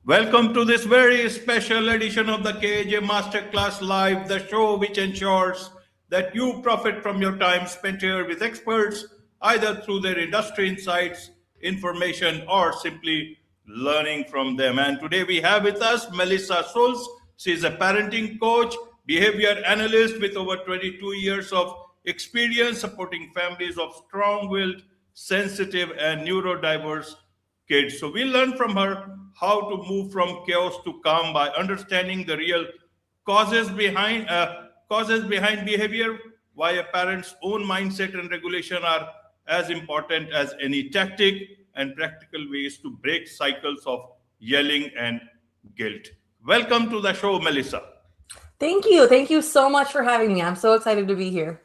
Welcome to this very special edition of the KJ Masterclass Live, the show which ensures that you profit from your time spent here with experts, either through their industry insights, information, or simply learning from them. And today we have with us Melissa Schulz. She is a parenting coach, behavior analyst with over 22 years of experience supporting families of strong-willed, sensitive, and neurodiverse kids. So we learn from her how to move from chaos to calm by understanding the real causes behind behavior, why a parent's own mindset and regulation are as important as any tactic, and practical ways to break cycles of yelling and guilt. Welcome to the show, Melissa. Thank you. Thank you so much for having me. I'm so excited to be here.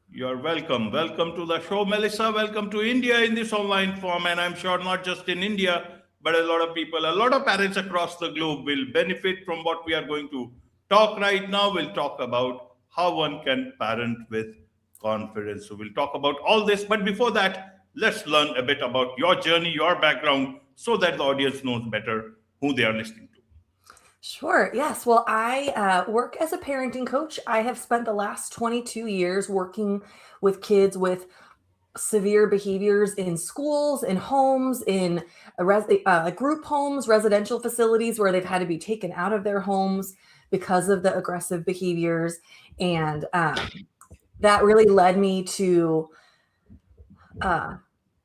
You're welcome. Welcome to the show, Melissa. Welcome to India in this online form. And I'm sure not just in India, but a lot of parents across the globe will benefit from what we are going to talk right now. We'll talk about how one can parent with confidence. So we'll talk about all this. But before that, let's learn a bit about your journey, your background, so that the audience knows better who they are listening to. Sure. Yes. Well, I work as a parenting coach. I have spent the last 22 years working with kids with severe behaviors in schools, in homes, in group homes, residential facilities where they've had to be taken out of their homes because of the aggressive behaviors. And that really led me to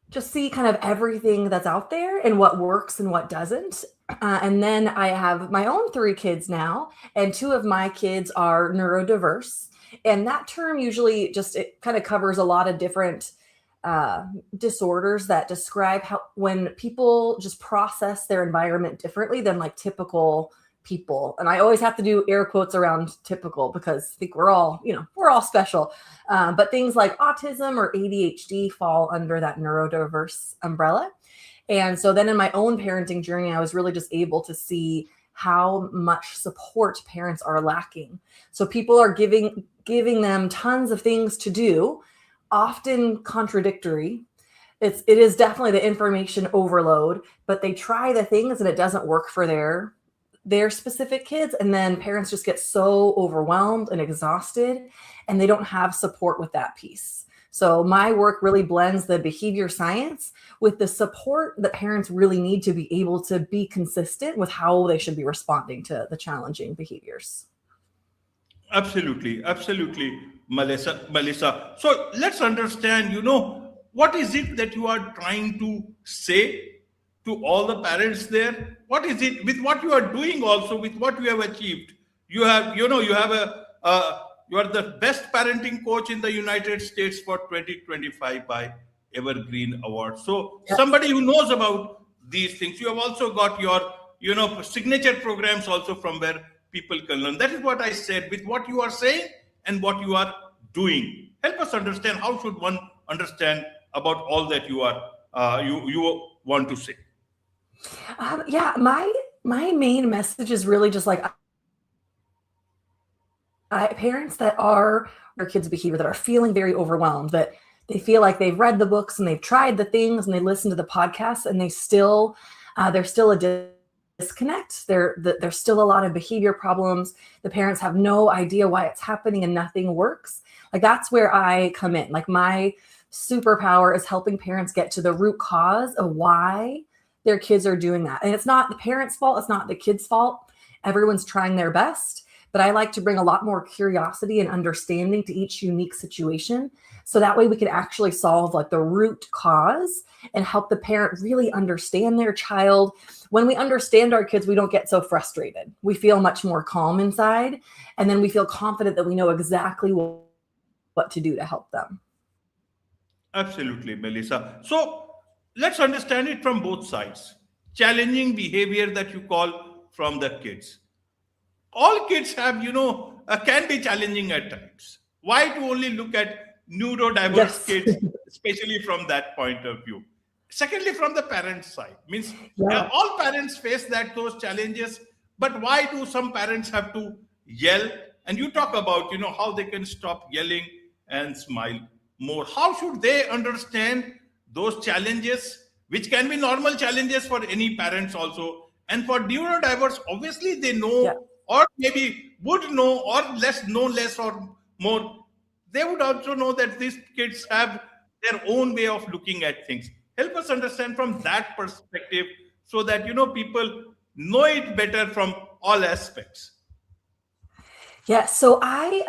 just see kind of everything that's out there and what works and what doesn't. And then I have my own 3 kids now, and 2 of my kids are neurodiverse. And that term usually it kind of covers a lot of different disorders that describe how when people just process their environment differently than like typical people. And I always have to do air quotes around typical because I think we're all special. But things like autism or ADHD fall under that neurodiverse umbrella. And so then in my own parenting journey, I was really just able to see how much support parents are lacking. So people are giving them tons of things to do, often contradictory. It is definitely the information overload, but they try the things and it doesn't work for their specific kids. And then parents just get so overwhelmed and exhausted, and they don't have support with that piece. So my work really blends the behavior science with the support that parents really need to be able to be consistent with how they should be responding to the challenging behaviors. Absolutely, Melissa. So let's understand, what is it that you are trying to say to all the parents there? What is it with what you are doing, also with what you have achieved? You are the best parenting coach in the United States for 2025 by Evergreen Award. So somebody who knows about these things. You have also got your, signature programs also from where people can learn. That is what I said, with what you are saying and what you are doing. Help us understand, how should one understand about all that you want to say? My main message is really just like parents that are their kids' behavior, that are feeling very overwhelmed, that they feel like they've read the books and they've tried the things and they listen to the podcasts, and there's still a disconnect. There's still a lot of behavior problems. The parents have no idea why it's happening and nothing works. Like, that's where I come in. Like, my superpower is helping parents get to the root cause of why their kids are doing that. And it's not the parents' fault. It's not the kids' fault. Everyone's trying their best. But I like to bring a lot more curiosity and understanding to each unique situation. So that way we can actually solve like the root cause and help the parent really understand their child. When we understand our kids, we don't get so frustrated. We feel much more calm inside. And then we feel confident that we know exactly what to do to help them. Absolutely, Melissa. So let's understand it from both sides. Challenging behavior that you call from the kids. All kids have, can be challenging at times. Why to only look at neurodiverse kids, especially from that point of view? Secondly, from the parent side, means all parents face those challenges, but why do some parents have to yell? And you talk about, how they can stop yelling and smile more. How should they understand those challenges, which can be normal challenges for any parents also, And for neurodiverse, obviously they Yeah. know, or maybe would know, or know less or more. They would also know that these kids have their own way of looking at things. Help us understand from that perspective so that, people know it better from all aspects. Yeah. So I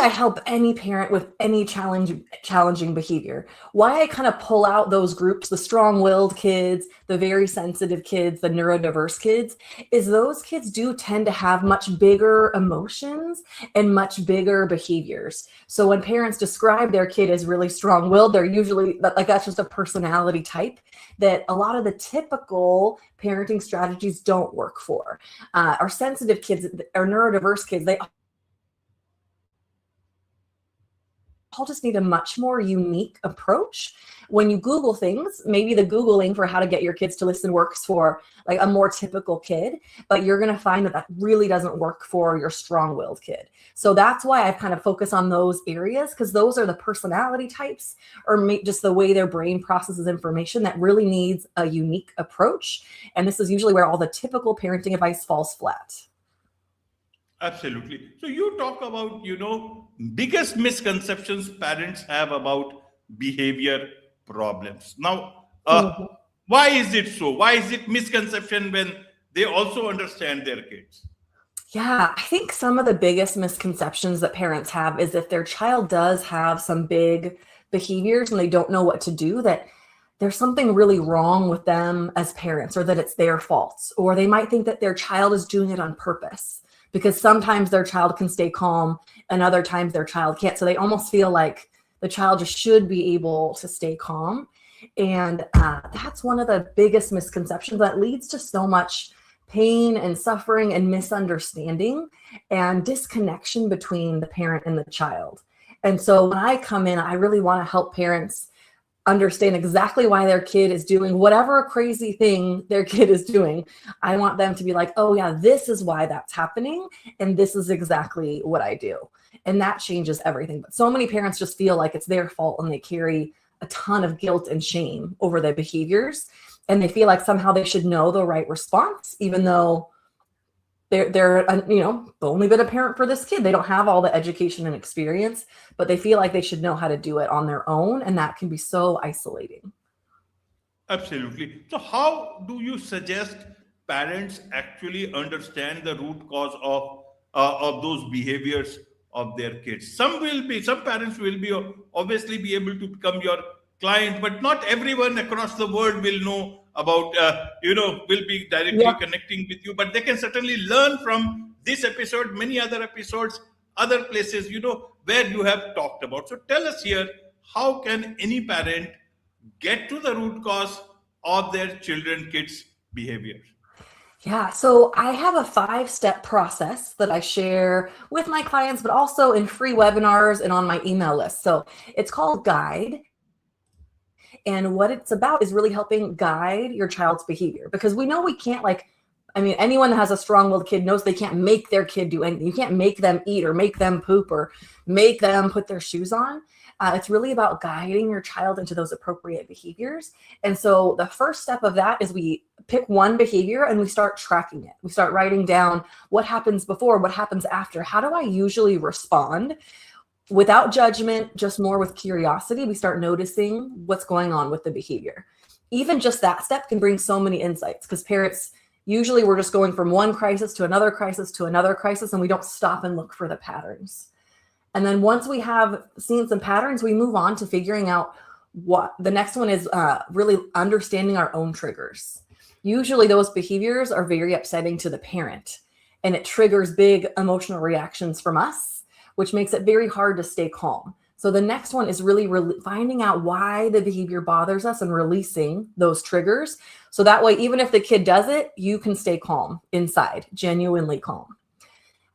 help any parent with any challenging behavior. Why I kind of pull out those groups, the strong-willed kids, the very sensitive kids, the neurodiverse kids, is those kids do tend to have much bigger emotions and much bigger behaviors. So when parents describe their kid as really strong-willed, they're usually like that's just a personality type that a lot of the typical parenting strategies don't work for. Our sensitive kids, our neurodiverse kids, they all just need a much more unique approach. When you Google things, maybe the Googling for how to get your kids to listen works for like a more typical kid, but you're going to find that really doesn't work for your strong-willed kid. So that's why I kind of focus on those areas, because those are the personality types or just the way their brain processes information that really needs a unique approach. And this is usually where all the typical parenting advice falls flat. Absolutely. So you talk about, biggest misconceptions parents have about behavior problems. Now, Mhm. why is it so? Why is it misconception when they also understand their kids? Yeah, I think some of the biggest misconceptions that parents have is if their child does have some big behaviors and they don't know what to do, that there's something really wrong with them as parents, or that it's their fault, or they might think that their child is doing it on purpose, because sometimes their child can stay calm and other times their child can't. So they almost feel like the child just should be able to stay calm. And that's one of the biggest misconceptions that leads to so much pain and suffering and misunderstanding and disconnection between the parent and the child. And so when I come in, I really want to help parents understand exactly why their kid is doing whatever crazy thing their kid is doing. I want them to be like, oh yeah, this is why that's happening, and this is exactly what I do. And that changes everything. But so many parents just feel like it's their fault, and they carry a ton of guilt and shame over their behaviors. And they feel like somehow they should know the right response, even though they're only been a parent for this kid. They don't have all the education and experience, but they feel like they should know how to do it on their own. And that can be so isolating. Absolutely. So how do you suggest parents actually understand the root cause of those behaviors of their kids? Some parents will be obviously be able to become your client, but not everyone across the world will know about will be directly Yeah. connecting with you. But they can certainly learn from this episode, many other episodes, other places where you have talked about. So tell us here, how can any parent get to the root cause of their kids' behaviors? Yeah, so I have a 5-step process that I share with my clients, but also in free webinars and on my email list. So it's called Guide. And what it's about is really helping guide your child's behavior, because we know we can't anyone that has a strong-willed kid knows they can't make their kid do anything. You can't make them eat or make them poop or make them put their shoes on. It's really about guiding your child into those appropriate behaviors. And so the first step of that is we pick one behavior and we start tracking it. We start writing down what happens before, what happens after. How do I usually respond? Without judgment, just more with curiosity, we start noticing what's going on with the behavior. Even just that step can bring so many insights, because parents, usually we're just going from one crisis to another crisis to another crisis, and we don't stop and look for the patterns. And then once we have seen some patterns, we move on to figuring out what the next one is, really understanding our own triggers. Usually those behaviors are very upsetting to the parent, and it triggers big emotional reactions from us, which makes it very hard to stay calm. So the next one is really finding out why the behavior bothers us and releasing those triggers. So that way, even if the kid does it, you can stay calm inside, genuinely calm.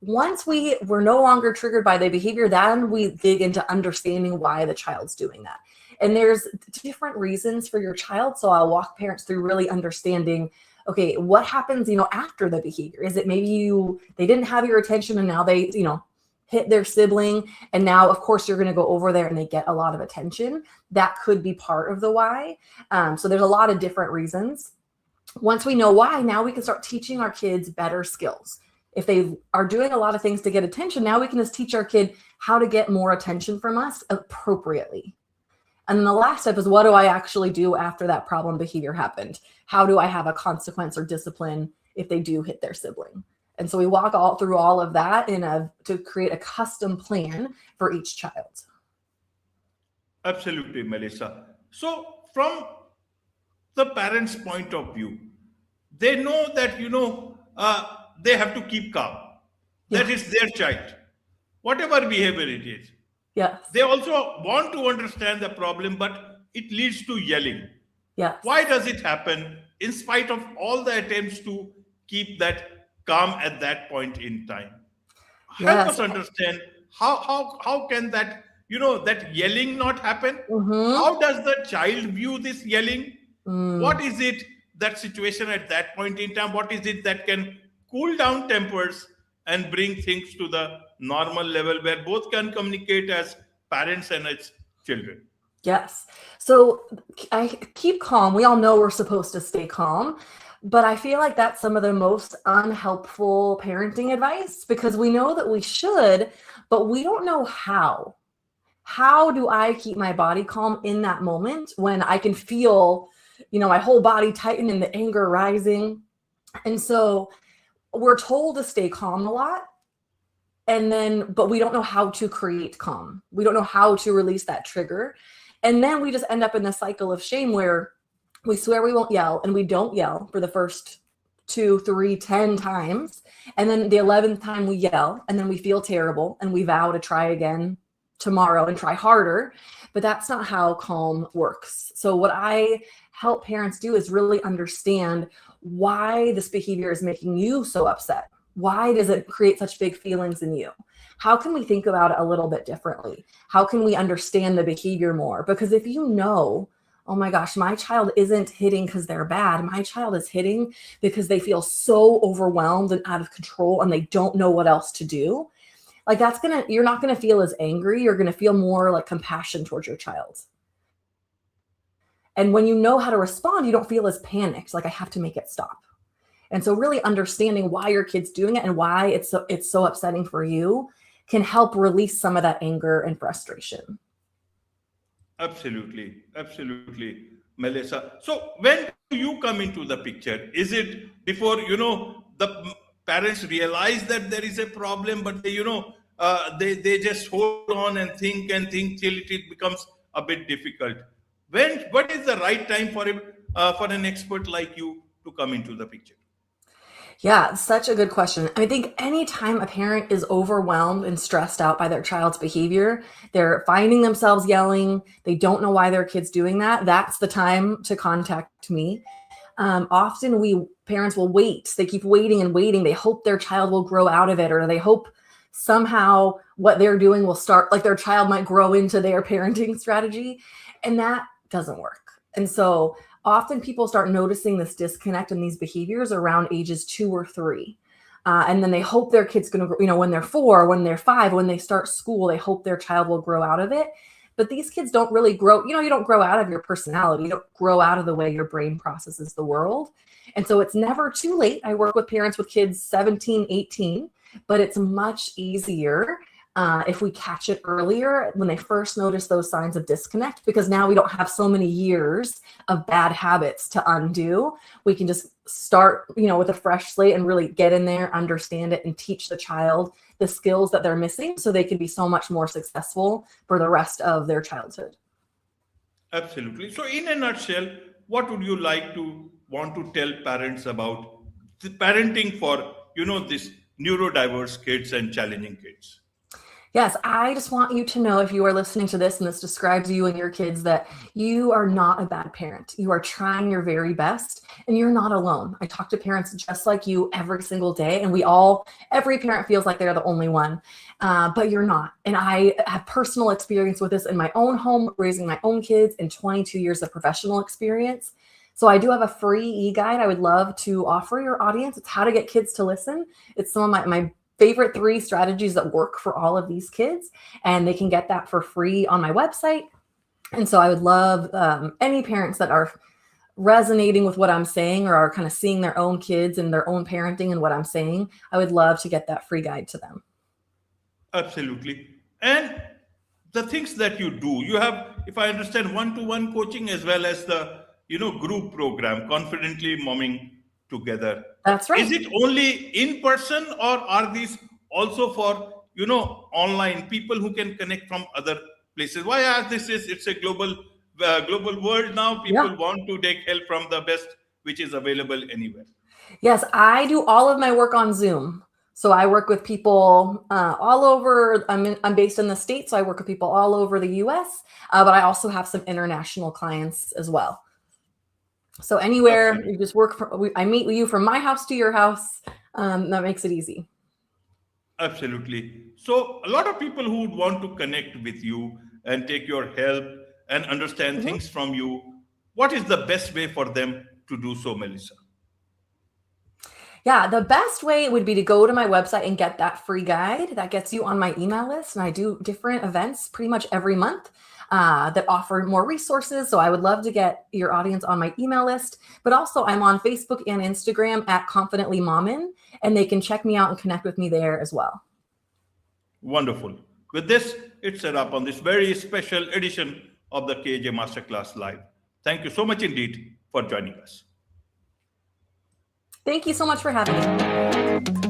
Once we're no longer triggered by the behavior, then we dig into understanding why the child's doing that. And there's different reasons for your child. So I'll walk parents through really understanding, okay, what happens, after the behavior? Is it maybe they didn't have your attention and now they, hit their sibling, and now of course you're going to go over there and they get a lot of attention? That could be part of the why. So there's a lot of different reasons. Once we know why, now we can start teaching our kids better skills. If they are doing a lot of things to get attention, now we can just teach our kid how to get more attention from us appropriately. And then the last step is, what do I actually do after that problem behavior happened? How do I have a consequence or discipline if they do hit their sibling? And so we walk all through all of that to create a custom plan for each child. Absolutely, Melissa. So from the parents' point of view, they know that, they have to keep calm. That is their child, whatever behavior it is. Yes. They also want to understand the problem, but it leads to yelling. Yes. Why does it happen in spite of all the attempts to keep that calm at that point in time? Help us understand how can that, that yelling not happen? How does the child view this yelling? What is it, that situation at that point in time? What is it that can cool down tempers and bring things to the normal level where both can communicate as parents and as children? Yes. So I keep calm. We all know we're supposed to stay calm, but I feel like that's some of the most unhelpful parenting advice, because we know that we should, but we don't know how. How do I keep my body calm in that moment when I can feel, my whole body tighten and the anger rising? And so we're told to stay calm a lot, but we don't know how to create calm. We don't know how to release that trigger. And then we just end up in the cycle of shame where we swear we won't yell, and we don't yell for the first 2, 3, 10 times. And then the 11th time we yell, and then we feel terrible, and we vow to try again tomorrow and try harder. But that's not how calm works. So what I help parents do is really understand why this behavior is making you so upset. Why does it create such big feelings in you? How can we think about it a little bit differently? How can we understand the behavior more? Because if you know, oh my gosh, my child isn't hitting because they're bad. My child is hitting because they feel so overwhelmed and out of control and they don't know what else to do. Like you're not going to feel as angry. You're going to feel more like compassion towards your child. And when you know how to respond, you don't feel as panicked, like I have to make it stop. And so really understanding why your kid's doing it and why it's so upsetting for you can help release some of that anger and frustration. Absolutely. Absolutely, Melissa. So when do you come into the picture? Is it before, the parents realize that there is a problem, but they just hold on and think till it becomes a bit difficult? What is the right time for an expert like you to come into the picture? Yeah, such a good question. I think anytime a parent is overwhelmed and stressed out by their child's behavior, they're finding themselves yelling, they don't know why their kid's doing that, that's the time to contact me. Often parents will wait. They keep waiting and waiting. They hope their child will grow out of it, or they hope somehow what they're doing will start, like their child might grow into their parenting strategy, and that doesn't work. And so often people start noticing this disconnect in these behaviors around ages 2 or 3. And then they hope their kid's going to grow, when they're 4, when they're 5, when they start school, they hope their child will grow out of it. But these kids don't really grow, you don't grow out of your personality. You don't grow out of the way your brain processes the world. And so it's never too late. I work with parents with kids 17, 18, but it's much easier if we catch it earlier when they first notice those signs of disconnect, because now we don't have so many years of bad habits to undo. We can just start, with a fresh slate and really get in there, understand it, and teach the child the skills that they're missing so they can be so much more successful for the rest of their childhood. Absolutely. So in a nutshell, what would you want to tell parents about the parenting for, this neurodiverse kids and challenging kids? Yes, I just want you to know, if you are listening to this and this describes you and your kids, that you are not a bad parent. You are trying your very best, and you're not alone. I talk to parents just like you every single day, and every parent feels like they're the only one, but you're not. And I have personal experience with this in my own home, raising my own kids, and 22 years of professional experience. So I do have a free e-guide I would love to offer your audience. It's how to get kids to listen. It's some of my favorite 3 strategies that work for all of these kids, and they can get that for free on my website. And so I would love any parents that are resonating with what I'm saying or are kind of seeing their own kids and their own parenting and what I'm saying, I would love to get that free guide to them. Absolutely. And the things that you do, you have, if I understand, one-to-one coaching as well as the, group program, Confidently Momming Together. That's right. Is it only in person, or are these also for, online people who can connect from other places? Why I ask this is it's a global world now. People want to take help from the best, which is available anywhere. Yes, I do all of my work on Zoom. So I work with people all over. I'm based in the States, so I work with people all over the US, but I also have some international clients as well. So anywhere, you just I meet you from my house to your house. That makes it easy. Absolutely. So a lot of people who would want to connect with you and take your help and understand things from you, what is the best way for them to do so, Melissa? Yeah, the best way would be to go to my website and get that free guide that gets you on my email list. And I do different events pretty much every month that offer more resources. So I would love to get your audience on my email list. But also I'm on Facebook and Instagram at Confidently Mommin', and they can check me out and connect with me there as well. Wonderful. With this, it's a wrap on this very special edition of the KJ Masterclass Live. Thank you so much indeed for joining us. Thank you so much for having me.